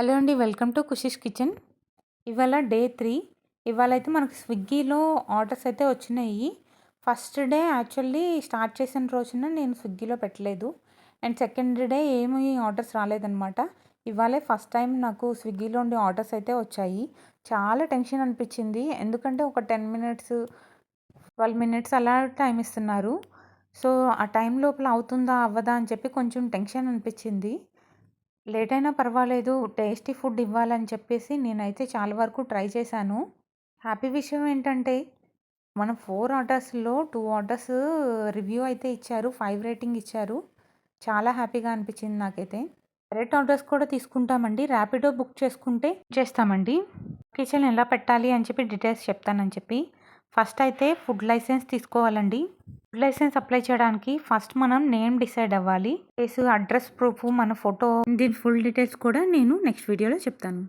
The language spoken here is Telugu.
హలో అండి. Welcome to Khushi's kitchen. ఇవాళ డే 3. ఇవాళైతే మనకు స్విగ్గీలో ఆర్డర్స్ అయితే వచ్చినాయి. ఫస్ట్ డే యాక్చువల్లీ స్టార్ట్ చేసిన రోజున నేను స్విగ్గీలో పెట్టలేదు. అండ్ సెకండ్ డే ఏమి ఆర్డర్స్ రాలేదనమాట. ఇవాళే ఫస్ట్ టైం నాకు స్విగ్గీలో ఉండే ఆర్డర్స్ అయితే వచ్చాయి. చాలా టెన్షన్ అనిపించింది. ఎందుకంటే ఒక 10 మినిట్స్, 12 మినిట్స్ అలా టైం ఇస్తున్నారు. సో, ఆ టైం లోపల అవుతుందా? అవ్వదా? అని చెప్పి కొంచెం టెన్షన్ అనిపించింది. లేట్ అయినా పర్వాలేదు. టేస్టీ ఫుడ్ ఇవ్వాలని చెప్పేసి నేనైతే చాలా వరకు ట్రై చేశాను. హ్యాపీ విషయం ఏంటంటే, మనం 4 ఆర్డర్స్‌లో 2 ఆర్డర్స్ రివ్యూ అయితే ఇచ్చారు. 5 రేటింగ్ ఇచ్చారు. చాలా హ్యాపీగా అనిపించింది నాకైతే. డైరెక్ట్ ఆర్డర్స్ కూడా తీసుకుంటామండి. ర్యాపిడో బుక్ చేసుకుంటే చేస్తామండి. కిచెన్ ఎలా పెట్టాలి అని చెప్పి డీటెయిల్స్ చెప్తానని చెప్పి. ఫస్ట్ అయితే ఫుడ్ లైసెన్స్ తీసుకోవాలండి. ఫుడ్ లైసెన్స్ అప్లై చేయడానికి ఫస్ట్ మనం నేమ్ డిసైడ్ అవ్వాలి. ప్లస్ అడ్రస్ ప్రూఫ్, మన ఫోటో, దీని ఫుల్ డీటెయిల్స్ కూడా నేను నెక్స్ట్ వీడియోలో చెప్తాను.